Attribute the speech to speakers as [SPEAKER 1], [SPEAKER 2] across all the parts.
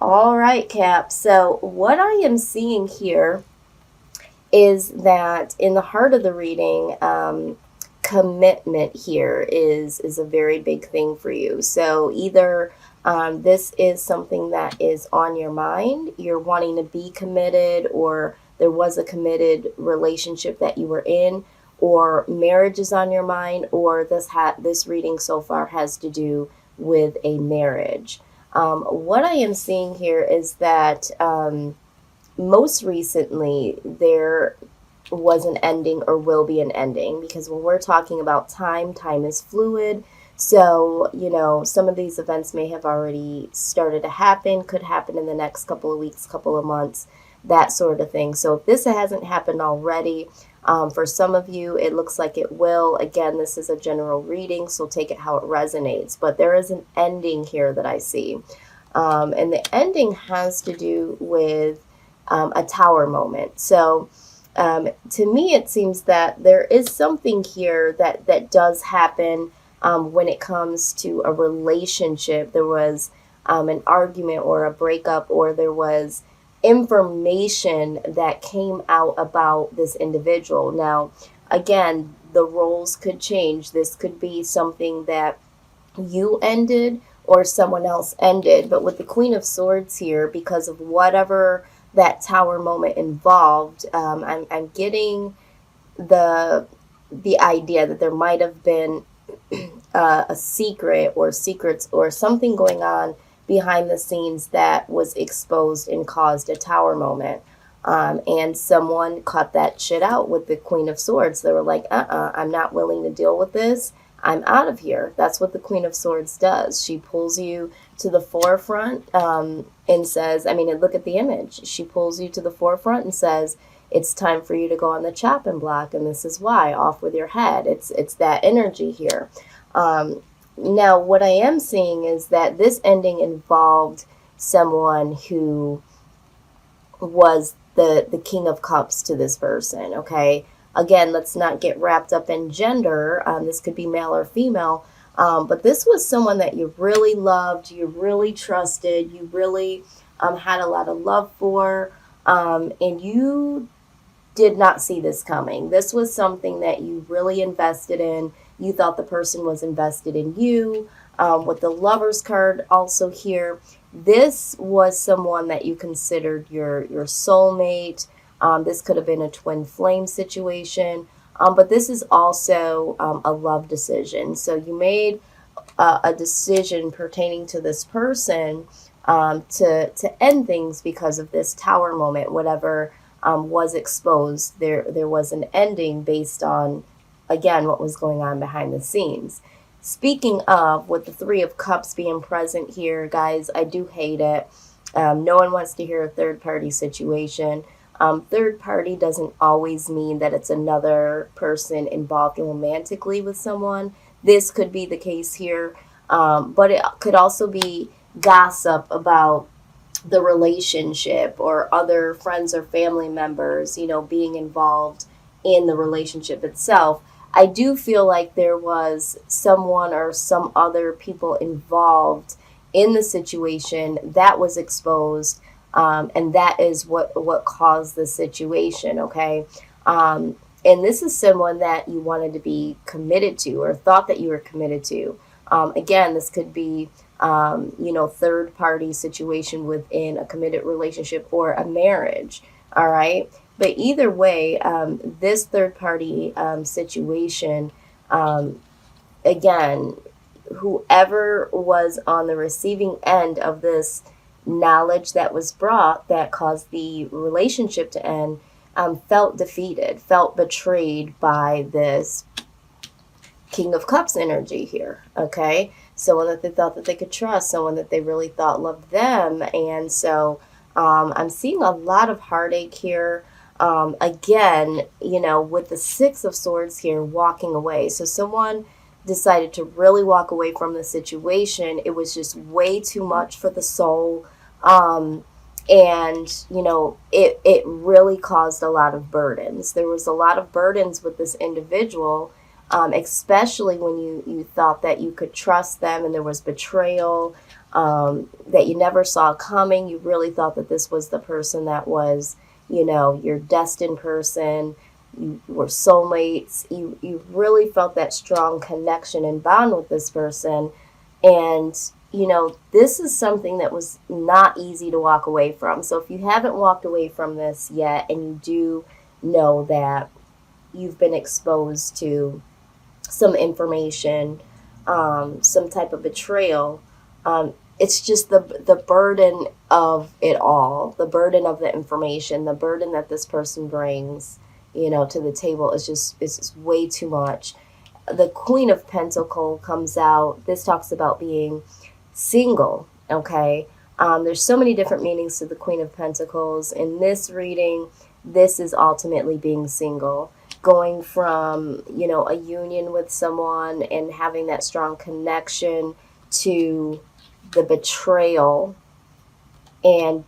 [SPEAKER 1] All right, Cap. So, what I am seeing here is that in the heart of the reading, commitment here is a very big thing for you. So, either this is something that is on your mind, you're wanting to be committed, or there was a committed relationship that you were in, or marriage is on your mind, or this reading so far has to do with a marriage. What I am seeing here is that most recently there was an ending or will be an ending, because when we're talking about time, time is fluid. So, some of these events may have already started to happen, could happen in the next couple of weeks, couple of months, that sort of thing. So if this hasn't happened already, for some of you, it looks like it will. Again, this is a general reading, so take it how it resonates. But there is an ending here that I see. And the ending has to do with a tower moment. So to me, it seems that there is something here that does happen when it comes to a relationship. There was an argument or a breakup, or there was information that came out about this individual. Now, again, the roles could change. This could be something that you ended or someone else ended. But with the Queen of Swords here, because of whatever that tower moment involved, I'm getting the idea that there might have been a secret or secrets or something going on behind the scenes that was exposed and caused a tower moment. And someone cut that shit out with the Queen of Swords. They were like, I'm not willing to deal with this. I'm out of here. That's what the Queen of Swords does. She pulls you to the forefront and says, I mean, and look at the image. She pulls you to the forefront and says, it's time for you to go on the chopping block, and this is why. Off with your head. It's that energy here. Now, what I am seeing is that this ending involved someone who was the King of Cups to this person, okay? Again, let's not get wrapped up in gender. This could be male or female. But this was someone that you really loved, you really trusted, you really had a lot of love for, and you did not see this coming. This was something that you really invested in. You thought the person was invested in you. With the Lover's card also here, this was someone that you considered your soulmate. This could have been a twin flame situation. But this is also a love decision. So you made a decision pertaining to this person to end things because of this tower moment. Whatever was exposed, there was an ending based on, again, what was going on behind the scenes. Speaking of, with the Three of Cups being present here, guys, I do hate it. No one wants to hear a third-party situation. Third party doesn't always mean that it's another person involved romantically with someone. This could be the case here, but it could also be gossip about the relationship or other friends or family members, being involved in the relationship itself. I do feel like there was someone or some other people involved in the situation that was exposed, and that is what caused the situation, okay? And this is someone that you wanted to be committed to or thought that you were committed to. Again, this could be, third party situation within a committed relationship or a marriage, all right? But either way, this third party situation, again, whoever was on the receiving end of this knowledge that was brought that caused the relationship to end, felt defeated, felt betrayed by this King of Cups energy here, okay? Someone that they thought that they could trust, someone that they really thought loved them. And so I'm seeing a lot of heartache here. Again, with the Six of Swords here, walking away. So someone decided to really walk away from the situation. It was just way too much for the soul. And, it really caused a lot of burdens. There was a lot of burdens with this individual, especially when you thought that you could trust them and there was betrayal. that you never saw coming. You really thought that this was the person that was, your destined person. You were soulmates. You really felt that strong connection and bond with this person. And, this is something that was not easy to walk away from. So if you haven't walked away from this yet, and you do know that you've been exposed to some information, some type of betrayal, it's just the burden of it all, the burden of the information, the burden that this person brings, to the table is just way too much. The Queen of Pentacles comes out. This talks about being single, okay? There's so many different meanings to the Queen of Pentacles. In this reading, this is ultimately being single, going from, a union with someone and having that strong connection to the betrayal, and,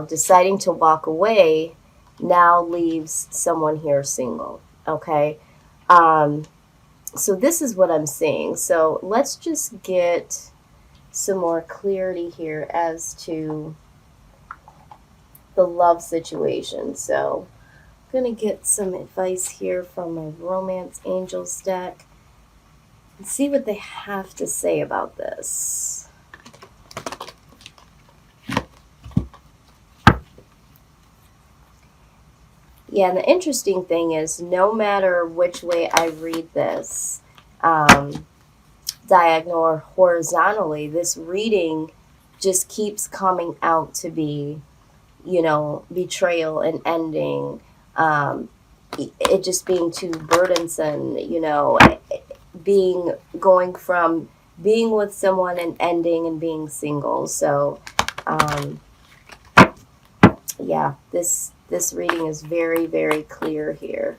[SPEAKER 1] deciding to walk away now leaves someone here single, okay? So this is what I'm seeing. So let's just get some more clarity here as to the love situation. So I'm going to get some advice here from my Romance Angels deck and see what they have to say about this. Yeah, and the interesting thing is, no matter which way I read this, diagonal or horizontally, this reading just keeps coming out to be, betrayal and ending, it just being too burdensome, going from being with someone and ending and being single. So, yeah, this reading is very, very clear here.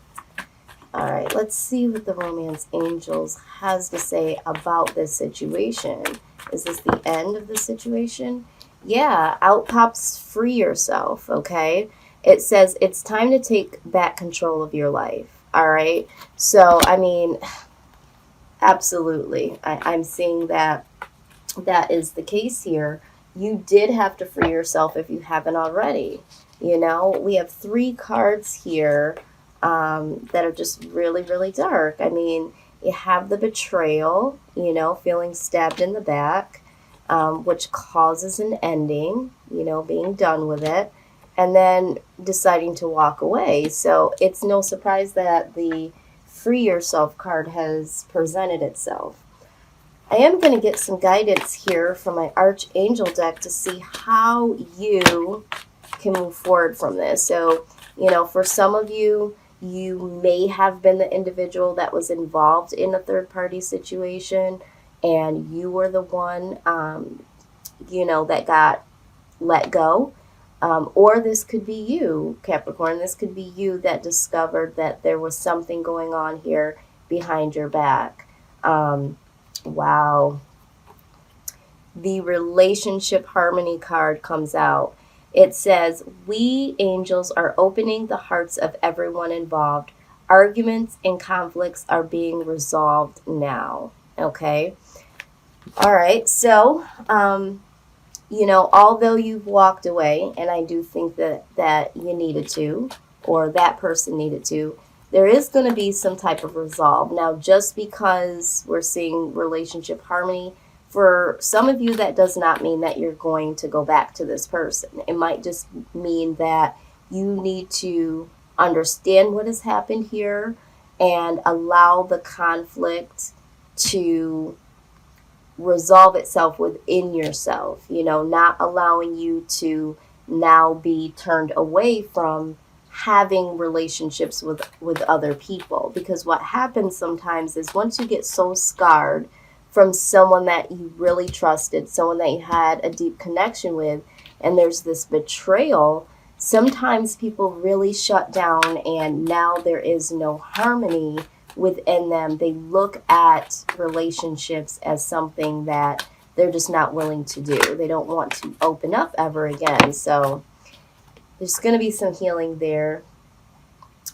[SPEAKER 1] All right, let's see what the Romance Angels has to say about this situation. Is this the end of the situation? Yeah, out pops free yourself, okay? It says it's time to take back control of your life, all right? So, I mean, absolutely. I'm seeing that is the case here. You did have to free yourself if you haven't already. We have 3 cards here that are just really, really dark. I mean, you have the betrayal, feeling stabbed in the back, which causes an ending, being done with it, and then deciding to walk away. So it's no surprise that the Free Yourself card has presented itself. I am going to get some guidance here from my Archangel deck to see how you can move forward from this. So, for some of you, you may have been the individual that was involved in a third-party situation, and you were the one, that got let go. Or this could be you, Capricorn. This could be you that discovered that there was something going on here behind your back. Wow. The Relationship Harmony card comes out. It says, we angels are opening the hearts of everyone involved. Arguments and conflicts are being resolved now. Okay? All right. So, although you've walked away, and I do think that you needed to, or that person needed to, there is going to be some type of resolve. Now, just because we're seeing relationship harmony, for some of you, that does not mean that you're going to go back to this person. It might just mean that you need to understand what has happened here and allow the conflict to resolve itself within yourself, not allowing you to now be turned away from having relationships with other people. Because what happens sometimes is, once you get so scarred from someone that you really trusted, someone that you had a deep connection with, and there's this betrayal, sometimes people really shut down, and now there is no harmony within them. They look at relationships as something that they're just not willing to do. They don't want to open up ever again. So there's going to be some healing there.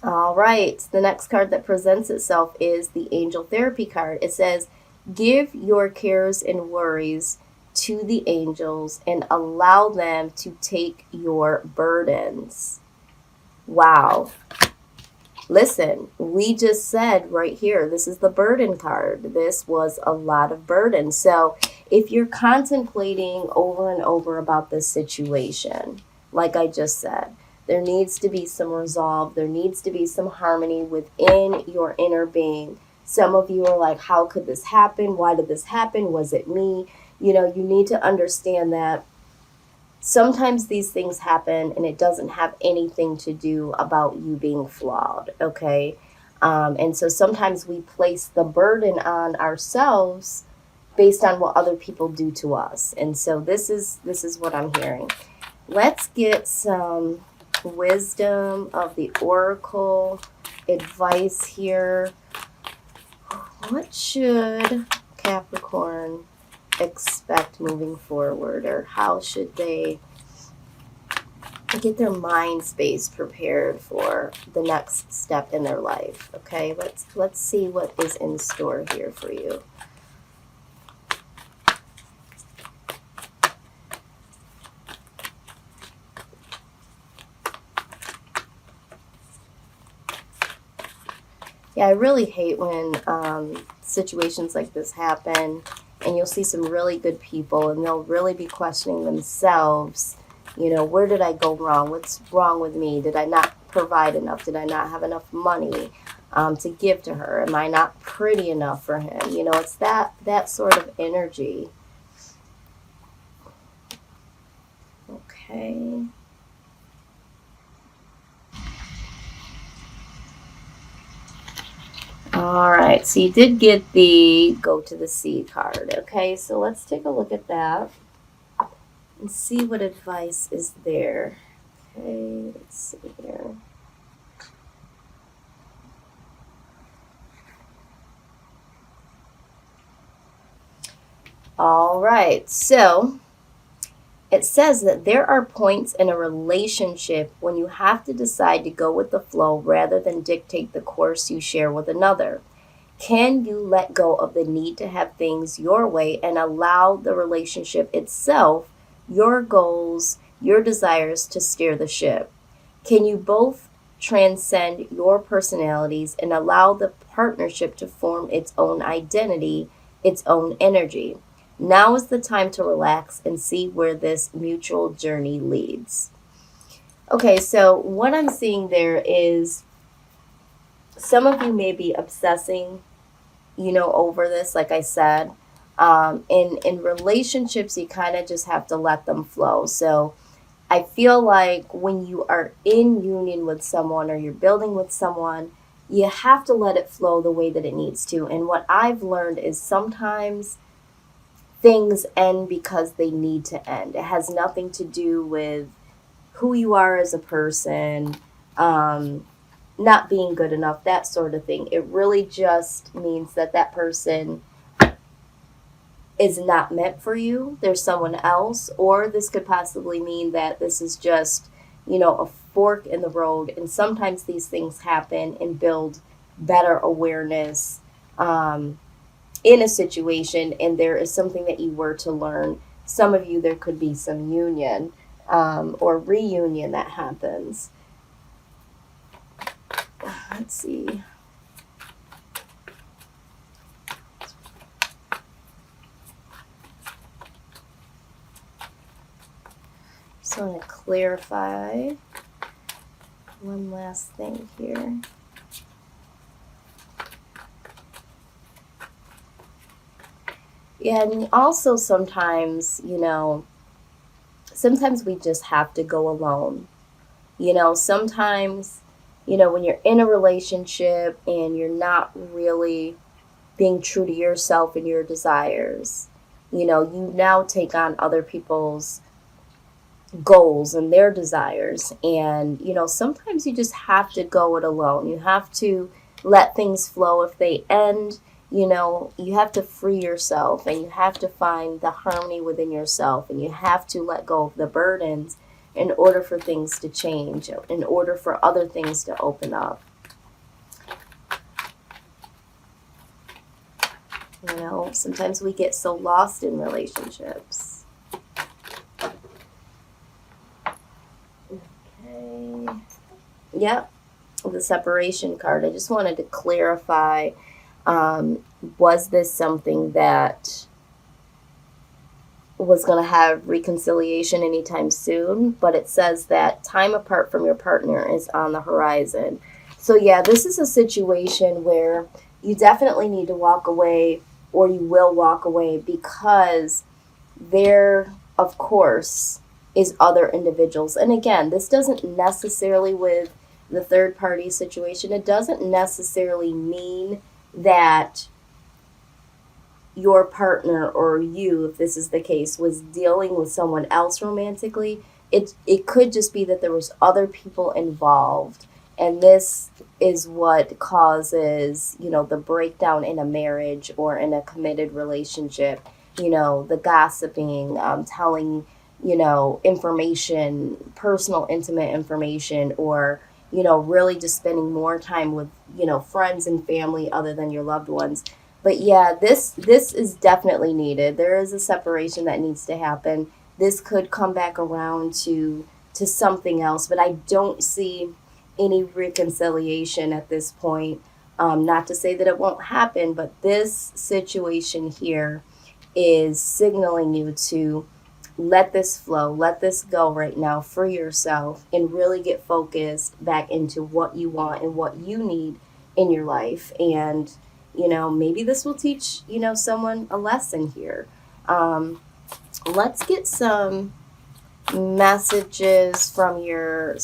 [SPEAKER 1] All right. The next card that presents itself is the Angel Therapy card. It says, give your cares and worries to the angels and allow them to take your burdens. Wow. Listen, we just said right here, this is the burden card. This was a lot of burden. So if you're contemplating over and over about this situation, like I just said, there needs to be some resolve. There needs to be some harmony within your inner being. Some of you are like, how could this happen? Why did this happen? Was it me? You know, you need to understand that sometimes these things happen and it doesn't have anything to do about you being flawed, okay? And so sometimes we place the burden on ourselves based on what other people do to us. And so this is what I'm hearing. Let's get some wisdom of the oracle advice here. What should Capricorn expect moving forward, or how should they get their mind space prepared for the next step in their life? Okay, let's see what is in store here for you. Yeah, I really hate when situations like this happen, and you'll see some really good people and they'll really be questioning themselves. You know, where did I go wrong? What's wrong with me? Did I not provide enough? Did I not have enough money to give to her? Am I not pretty enough for him? You know, it's that sort of energy. Okay. All right, so you did get the go to the sea card. Okay, so let's take a look at that and see what advice is there. Okay, let's see here. All right, so it says that there are points in a relationship when you have to decide to go with the flow rather than dictate the course you share with another. Can you let go of the need to have things your way and allow the relationship itself, your goals, your desires to steer the ship? Can you both transcend your personalities and allow the partnership to form its own identity, its own energy? Now is the time to relax and see where this mutual journey leads. Okay, so what I'm seeing there is some of you may be obsessing, you know, over this, like I said. In relationships, you kind of just have to let them flow. So I feel like when you are in union with someone or you're building with someone, you have to let it flow the way that it needs to. And what I've learned is sometimes things end because they need to end. It has nothing to do with who you are as a person, not being good enough, that sort of thing. It really just means that that person is not meant for you. There's someone else, or this could possibly mean that this is just, you know, a fork in the road. And sometimes these things happen and build better awareness in a situation, and there is something that you were to learn. Some of you, there could be some union or reunion that happens. Let's see. Just want to clarify one last thing here. Yeah, and also sometimes, you know, sometimes we just have to go alone. You know, sometimes, you know, when you're in a relationship and you're not really being true to yourself and your desires, you know, you now take on other people's goals and their desires. And, you know, sometimes you just have to go it alone. You have to let things flow. If they end, you know, you have to free yourself and you have to find the harmony within yourself, and you have to let go of the burdens in order for things to change, in order for other things to open up. You know, sometimes we get so lost in relationships. Okay. Yep, the separation card. I just wanted to clarify, was this something that was going to have reconciliation anytime soon? But it says that time apart from your partner is on the horizon. So yeah, this is a situation where you definitely need to walk away, or you will walk away, because there, of course, is other individuals. And again, this doesn't necessarily, with the third party situation, it doesn't necessarily mean that your partner, or you, if this is the case, was dealing with someone else romantically. It could just be that there was other people involved, and this is what causes, you know, the breakdown in a marriage or in a committed relationship. You know, the gossiping, telling, you know, information, personal, intimate information, or, you know, really just spending more time with, you know, friends and family other than your loved ones. But yeah, this is definitely needed. There is a separation that needs to happen. This could come back around to something else, but I don't see any reconciliation at this point. Not to say that it won't happen, but this situation here is signaling you to let this flow, let this go right now for yourself, and really get focused back into what you want and what you need in your life. And, you know, maybe this will teach, you know, someone a lesson here. Let's get some messages from your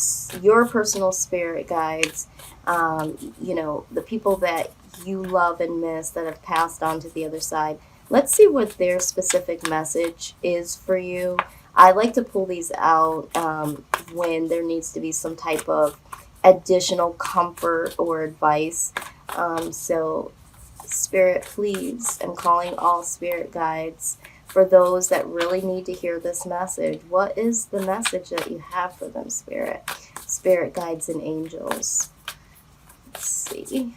[SPEAKER 1] personal spirit guides. You know, the people that you love and miss that have passed on to the other side. Let's see what their specific message is for you. I like to pull these out when there needs to be some type of additional comfort or advice. So, Spirit, please, I'm calling all spirit guides for those that really need to hear this message. What is the message that you have for them, Spirit? Spirit guides and angels. Let's see.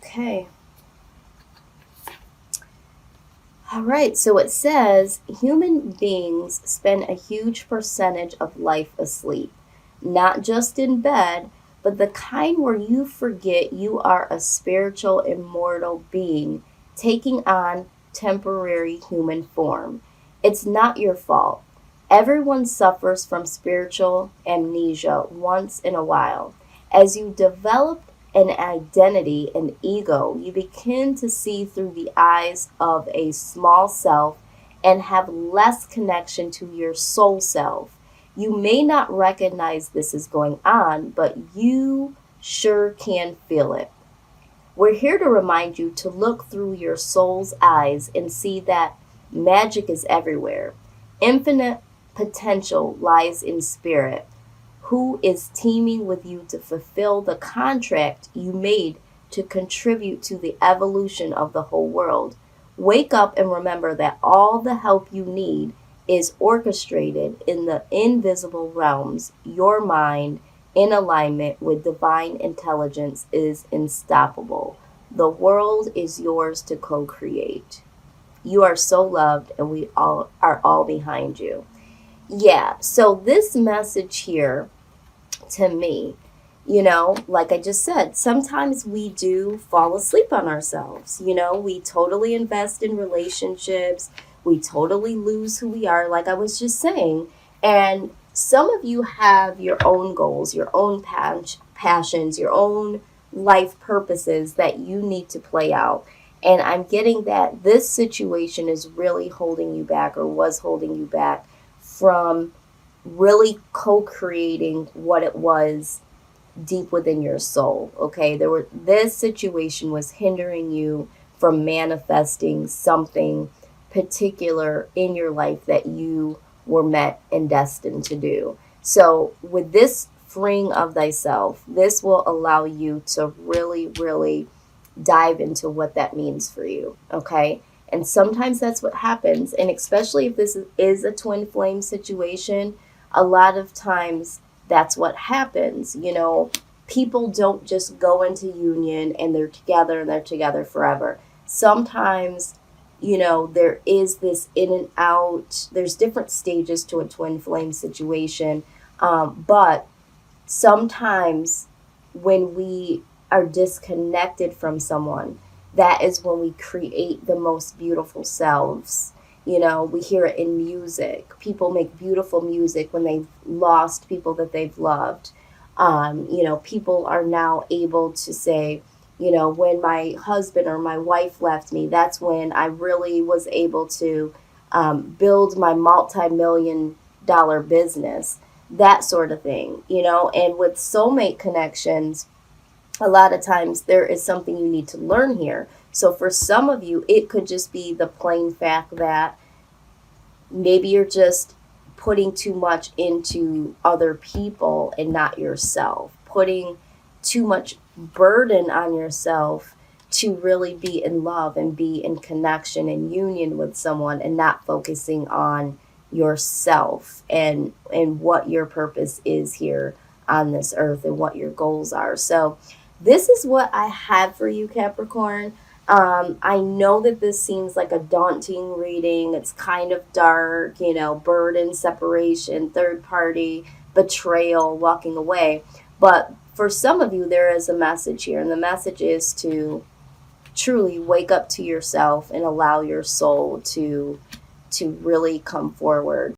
[SPEAKER 1] Okay. All right, so it says human beings spend a huge percentage of life asleep, not just in bed, but the kind where you forget you are a spiritual, immortal being taking on temporary human form. It's not your fault. Everyone suffers from spiritual amnesia once in a while. As you develop an identity and ego, you begin to see through the eyes of a small self and have less connection to your soul self. You may not recognize this is going on, but you sure can feel it. We're here to remind you to look through your soul's eyes and see that magic is everywhere. Infinite potential lies in spirit, who is teaming with you to fulfill the contract you made to contribute to the evolution of the whole world. Wake up and remember that all the help you need is orchestrated in the invisible realms. Your mind, in alignment with divine intelligence, is unstoppable. The world is yours to co create. You are so loved, and we all are all behind you. Yeah, so this message here, to me, you know, like I just said, sometimes we do fall asleep on ourselves. You know, we totally invest in relationships, we totally lose who we are, like I was just saying. And some of you have your own goals, your own passions, your own life purposes that you need to play out. And I'm getting that this situation is really holding you back, or was holding you back from really co-creating what it was deep within your soul. Okay, this situation was hindering you from manifesting something particular in your life that you were meant and destined to do. So with this freeing of thyself, this will allow you to really dive into what that means for you. Okay, And sometimes that's what happens. And especially if this is a twin flame situation, a lot of times that's what happens. You know, people don't just go into union and they're together forever. Sometimes, you know, there is this in and out, there's different stages to a twin flame situation. But sometimes when we are disconnected from someone, that is when we create the most beautiful selves. You know, we hear it in music. People make beautiful music when they've lost people that they've loved. You know, people are now able to say, you know, when my husband or my wife left me, that's when I really was able to build my multi-million dollar business, that sort of thing, you know. And with soulmate connections, a lot of times there is something you need to learn here. So for some of you, it could just be the plain fact that maybe you're just putting too much into other people and not yourself, putting too much burden on yourself to really be in love and be in connection and union with someone, and not focusing on yourself and what your purpose is here on this earth and what your goals are. So this is what I have for you, Capricorn. I know that this seems like a daunting reading. It's kind of dark, you know, burden, separation, third party, betrayal, walking away. But for some of you, there is a message here, and the message is to truly wake up to yourself and allow your soul to really come forward.